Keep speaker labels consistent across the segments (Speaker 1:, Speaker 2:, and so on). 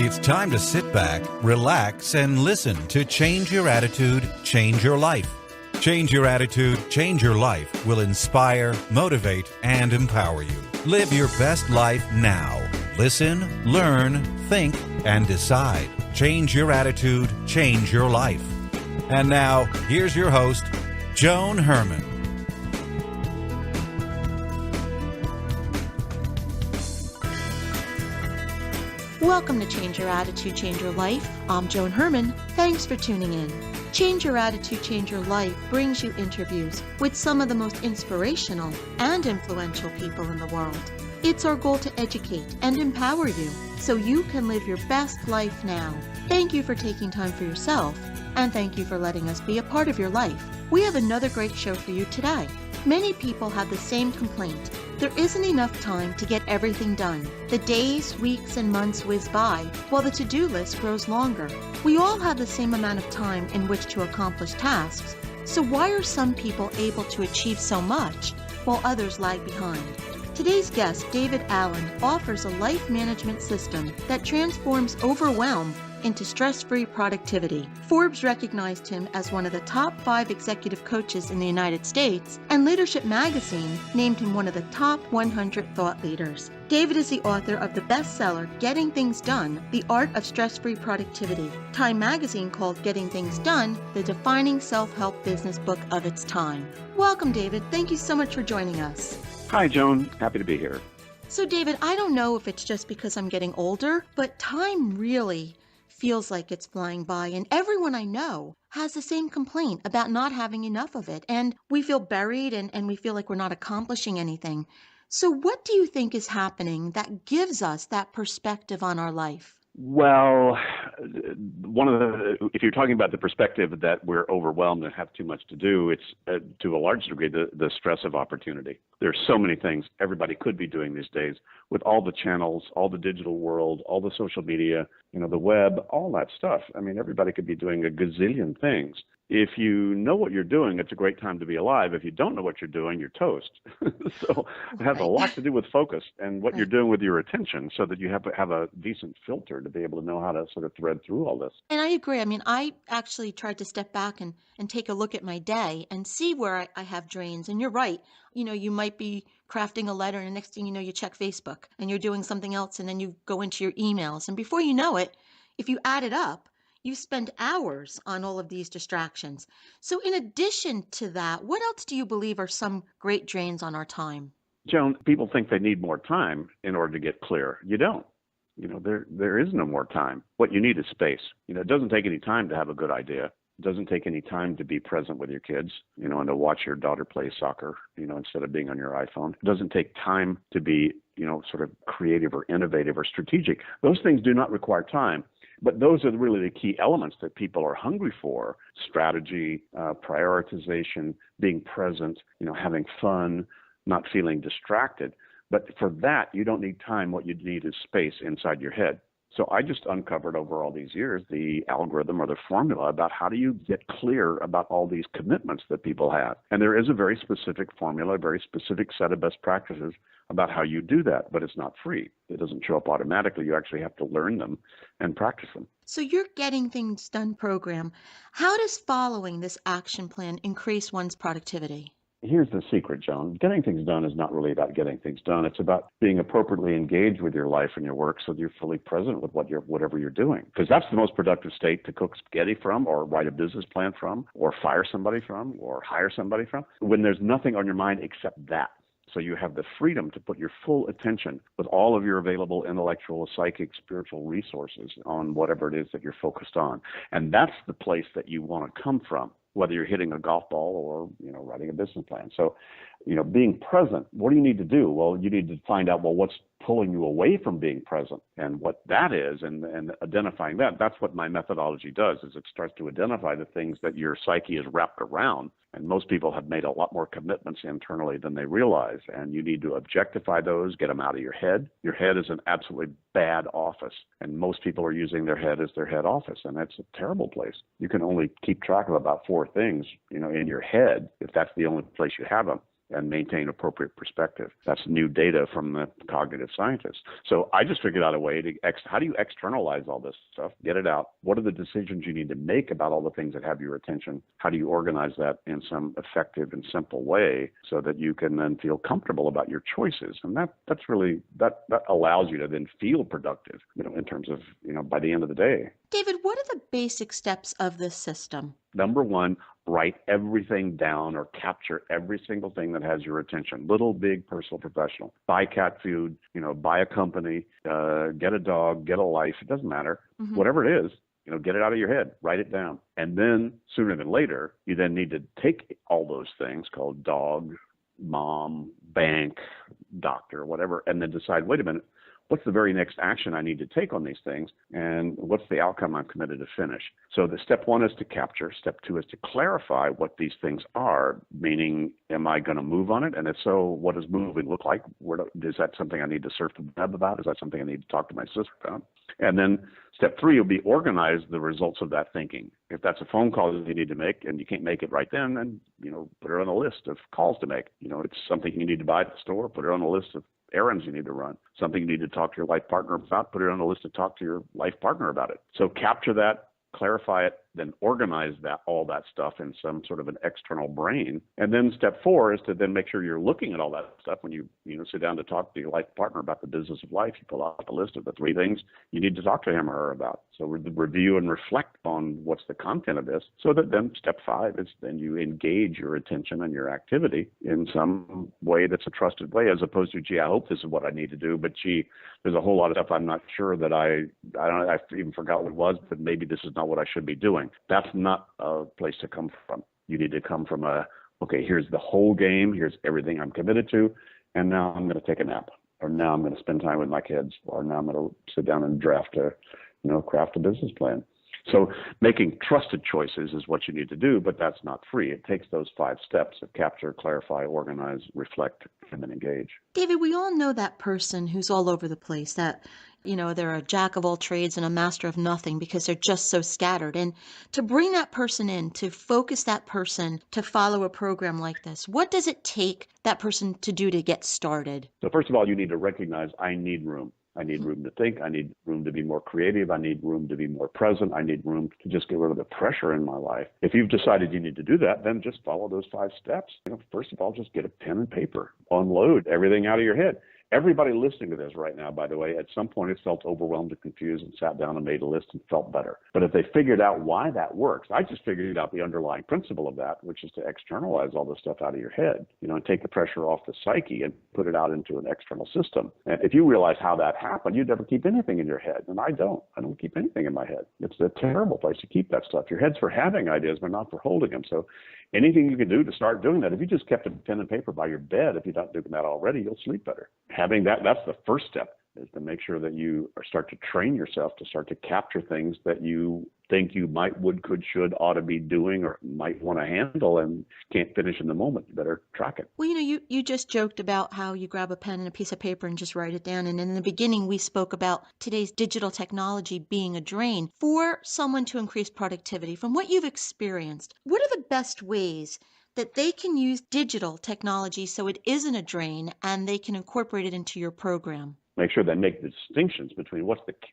Speaker 1: It's time to sit back, relax, and listen to Change Your Attitude, Change Your Life. Change Your Attitude, Change Your Life will inspire, motivate, and empower you. Live your best life now. Listen, learn, think, and decide. Change your attitude, change your life. And now, here's your host, Joan Herman.
Speaker 2: Welcome to Change Your Attitude, Change Your Life. I'm Joan Herman. Thanks for tuning in. Change Your Attitude, Change Your Life brings you interviews with some of the most inspirational and influential people in the world. It's our goal to educate and empower you so you can live your best life now. Thank you for taking time for yourself, and thank you for letting us be a part of your life. We have another great show for you today. Many people have the same complaint. There isn't enough time to get everything done. The days, weeks, and months whiz by while the to-do list grows longer. We all have the same amount of time in which to accomplish tasks. So why are some people able to achieve so much while others lag behind? Today's guest, David Allen, offers a life management system that transforms overwhelm into stress-free productivity. Forbes recognized him as one of the top 5 executive coaches in the United States, and Leadership Magazine named him one of the top 100 thought leaders. David is the author of the bestseller, Getting Things Done, The Art of Stress-Free Productivity. Time Magazine called Getting Things Done the defining self-help business book of its time. Welcome, David. Thank you so much for joining us.
Speaker 3: Hi, Joan. Happy to be here.
Speaker 2: So, David, I don't know if it's just because I'm getting older, but time really feels like it's flying by, and everyone I know has the same complaint about not having enough of it, and we feel buried and we feel like we're not accomplishing anything. So what do you think is happening that gives us that perspective on our life?
Speaker 3: Well, if you're talking about the perspective that we're overwhelmed and have too much to do, it's to a large degree the stress of opportunity. There's so many things everybody could be doing these days with all the channels, all the digital world, all the social media, the web, all that stuff. I mean, everybody could be doing a gazillion things. If you know what you're doing, it's a great time to be alive. If you don't know what you're doing, you're toast. So it has a lot to do with focus and what you're doing with your attention so that you have a decent filter to be able to know how to sort of thread through all this.
Speaker 2: And I agree. I mean, I actually tried to step back and take a look at my day and see where I have drains. And you're right. You might be crafting a letter and the next thing you know, you check Facebook and you're doing something else and then you go into your emails. And before you know it, if you add it up, you spend hours on all of these distractions. So in addition to that, what else do you believe are some great drains on our time?
Speaker 3: Joan, people think they need more time in order to get clear. You don't. There is no more time. What you need is space. It doesn't take any time to have a good idea. It doesn't take any time to be present with your kids, and to watch your daughter play soccer, instead of being on your iPhone. It doesn't take time to be, sort of creative or innovative or strategic. Those things do not require time. But those are really the key elements that people are hungry for: strategy, prioritization, being present, having fun, not feeling distracted. But for that, you don't need time. What you need is space inside your head. So I just uncovered over all these years the algorithm or the formula about how do you get clear about all these commitments that people have. And there is a very specific formula, a very specific set of best practices about how you do that, but it's not free. It doesn't show up automatically. You actually have to learn them and practice them.
Speaker 2: So your Getting Things Done program, how does following this action plan increase one's productivity?
Speaker 3: Here's the secret, Joan. Getting things done is not really about getting things done. It's about being appropriately engaged with your life and your work so that you're fully present with whatever you're doing. Because that's the most productive state to cook spaghetti from, or write a business plan from, or fire somebody from, or hire somebody from, when there's nothing on your mind except that. So you have the freedom to put your full attention with all of your available intellectual, psychic, spiritual resources on whatever it is that you're focused on. And that's the place that you want to come from, whether you're hitting a golf ball or, writing a business plan. So, being present, what do you need to do? Well, you need to find out, what's pulling you away from being present and what that is, and identifying that. That's what my methodology does, is it starts to identify the things that your psyche is wrapped around. And most people have made a lot more commitments internally than they realize. And you need to objectify those, get them out of your head. Your head is an absolutely bad office. And most people are using their head as their head office. And that's a terrible place. You can only keep track of about 4 things, in your head, if that's the only place you have them. and maintain appropriate perspective. That's new data from the cognitive scientists. So I just figured out a way to, how do you externalize all this stuff, get it out? What are the decisions you need to make about all the things that have your attention? How do you organize that in some effective and simple way so that you can then feel comfortable about your choices? And that's really, that allows you to then feel productive, in terms of, by the end of the day.
Speaker 2: David, what are the basic steps of this system?
Speaker 3: Number one, write everything down or capture every single thing that has your attention. Little, big, personal, professional. Buy cat food, buy a company, get a dog, get a life. It doesn't matter. Mm-hmm. Whatever it is, get it out of your head, write it down. And then sooner than later, you then need to take all those things called dog, mom, bank, doctor, whatever, and then decide, wait a minute, what's the very next action I need to take on these things, and what's the outcome I'm committed to finish? So the step one is to capture. Step two is to clarify what these things are, meaning, am I going to move on it? And if so, what does moving look like? Is that something I need to surf the web about? Is that something I need to talk to my sister about? And then step three will be organize the results of that thinking. If that's a phone call that you need to make and you can't make it right then put it on a list of calls to make. It's something you need to buy at the store, put it on a list of errands you need to run, something you need to talk to your life partner about, put it on a list to talk to your life partner about it. So capture that, clarify it, then organize all that stuff in some sort of an external brain. And then step four is to then make sure you're looking at all that stuff when you sit down to talk to your life partner about the business of life. You pull out the list of the 3 things you need to talk to him or her about. So review and reflect on what's the content of this, so that then step 5 is then you engage your attention and your activity in some way that's a trusted way, as opposed to, gee, I hope this is what I need to do, but gee, there's a whole lot of stuff I'm not sure that I even forgot what it was, but maybe this is not what I should be doing. That's not a place to come from. You need to come from okay, here's the whole game, here's everything I'm committed to, and now I'm going to take a nap, or now I'm going to spend time with my kids, or now I'm going to sit down and craft a business plan. So making trusted choices is what you need to do, but that's not free. It takes those 5 steps of capture, clarify, organize, reflect, and then engage.
Speaker 2: David, we all know that person who's all over the place, that, they're a jack of all trades and a master of nothing because they're just so scattered. And to bring that person in, to focus that person to follow a program like this, what does it take that person to do to get started?
Speaker 3: So first of all, you need to recognize I need room. I need room to think. I need room to be more creative. I need room to be more present. I need room to just get rid of the pressure in my life. If you've decided you need to do that, then just follow those 5 steps. First of all, just get a pen and paper. Unload everything out of your head. Everybody listening to this right now, by the way, at some point has felt overwhelmed and confused and sat down and made a list and felt better. But if they figured out why that works, I just figured out the underlying principle of that, which is to externalize all this stuff out of your head, and take the pressure off the psyche and put it out into an external system. And if you realize how that happened, you'd never keep anything in your head. And I don't keep anything in my head. It's a terrible place to keep that stuff. Your head's for having ideas, but not for holding them. So anything you can do to start doing that, if you just kept a pen and paper by your bed, if you're not doing that already, you'll sleep better. Having that's the first step, is to make sure that you start to train yourself to start to capture things that you think you might, would, could, should, ought to be doing, or might want to handle and can't finish in the moment. You better track it.
Speaker 2: Well, you just joked about how you grab a pen and a piece of paper and just write it down. And in the beginning, we spoke about today's digital technology being a drain. For someone to increase productivity, from what you've experienced, what are the best ways that they can use digital technology so it isn't a drain and they can incorporate it into your program?
Speaker 3: Make sure they make the distinctions between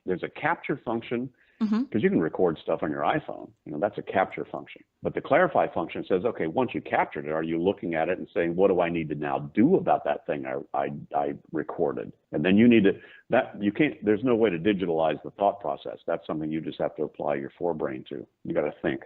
Speaker 3: there's a capture function, because you can record stuff on your iPhone. That's a capture function. But the clarify function says, okay, once you captured it, are you looking at it and saying, what do I need to now do about that thing I recorded? And then you need to, there's no way to digitalize the thought process. That's something you just have to apply your forebrain to. You got to think,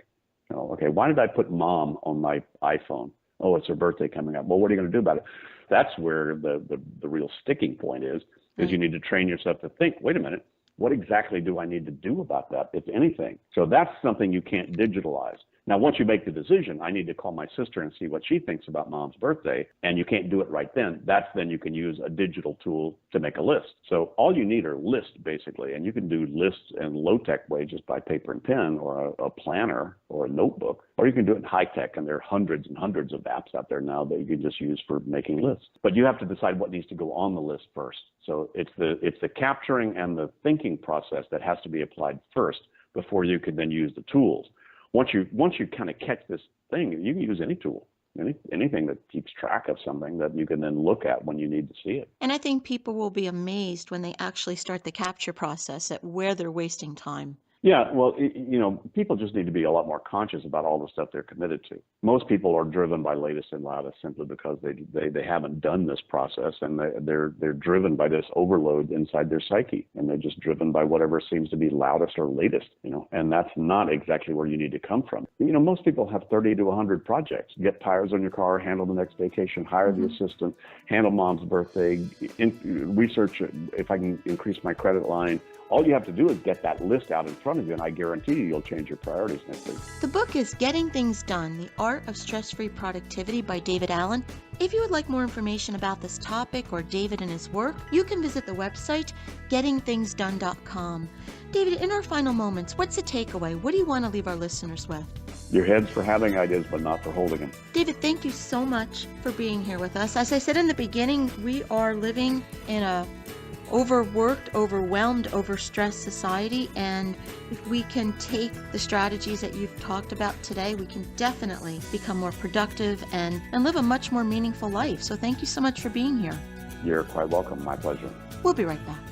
Speaker 3: okay, why did I put mom on my iPhone? Oh, it's her birthday coming up. Well, what are you going to do about it? That's where the real sticking point is you need to train yourself to think, wait a minute, what exactly do I need to do about that, if anything? So that's something you can't digitalize. Now, once you make the decision, I need to call my sister and see what she thinks about mom's birthday, and you can't do it right then. Then you can use a digital tool to make a list. So all you need are lists, basically, and you can do lists in low-tech way just by paper and pen, or a planner or a notebook, or you can do it in high-tech, and there are hundreds and hundreds of apps out there now that you can just use for making lists. But you have to decide what needs to go on the list first. So it's the capturing and the thinking process that has to be applied first before you can then use the tools. Once you kind of catch this thing, you can use any tool. anything that keeps track of something that you can then look at when you need to see it.
Speaker 2: And I think people will be amazed when they actually start the capture process at where they're wasting time.
Speaker 3: Yeah, well, people just need to be a lot more conscious about all the stuff they're committed to. Most people are driven by latest and loudest simply because they haven't done this process, and they're driven by this overload inside their psyche, and they're just driven by whatever seems to be loudest or latest, and that's not exactly where you need to come from. Most people have 30 to 100 projects. Get tires on your car, handle the next vacation, hire the assistant, handle mom's birthday, research if I can increase my credit line. All you have to do is get that list out in front of you, and I guarantee you'll change your priorities next week.
Speaker 2: The book is Getting Things Done, The Art of Stress-Free Productivity by David Allen. If you would like more information about this topic or David and his work, you can visit the website gettingthingsdone.com. David, in our final moments, what's the takeaway? What do you want to leave our listeners with?
Speaker 3: Your head's for having ideas, but not for holding them.
Speaker 2: David, thank you so much for being here with us. As I said in the beginning, we are living in a overworked, overwhelmed, overstressed society, and if we can take the strategies that you've talked about today, we can definitely become more productive and live a much more meaningful life. So thank you so much for being here.
Speaker 3: You're quite welcome. My pleasure.
Speaker 2: We'll be right back.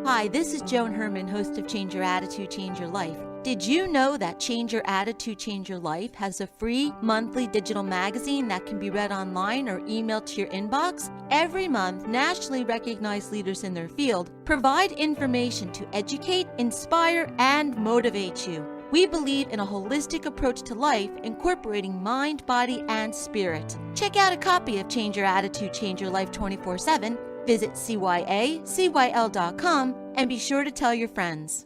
Speaker 2: Hi, this is Joan Herman, host of Change Your Attitude, Change Your Life. Did you know that Change Your Attitude, Change Your Life has a free monthly digital magazine that can be read online or emailed to your inbox? Every month, nationally recognized leaders in their field provide information to educate, inspire, and motivate you. We believe in a holistic approach to life, incorporating mind, body, and spirit. Check out a copy of Change Your Attitude, Change Your Life 24/7. Visit cyacyl.com and be sure to tell your friends.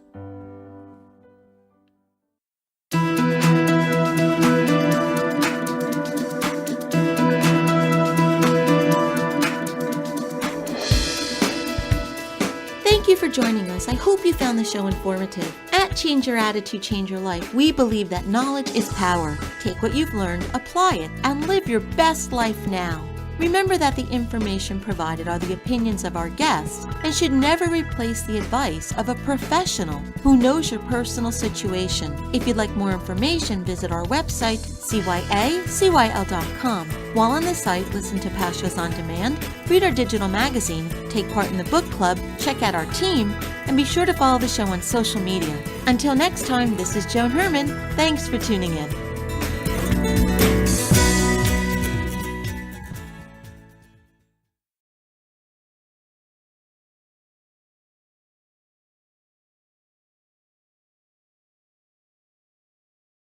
Speaker 2: Thank you for joining us. I hope you found the show informative. At Change Your Attitude, Change Your Life, we believe that knowledge is power. Take what you've learned, apply it, and live your best life now. Remember that the information provided are the opinions of our guests and should never replace the advice of a professional who knows your personal situation. If you'd like more information, visit our website, cyacyl.com. While on the site, listen to past shows on demand, read our digital magazine, take part in the book club, check out our team, and be sure to follow the show on social media. Until next time, this is Joan Herman. Thanks for tuning in.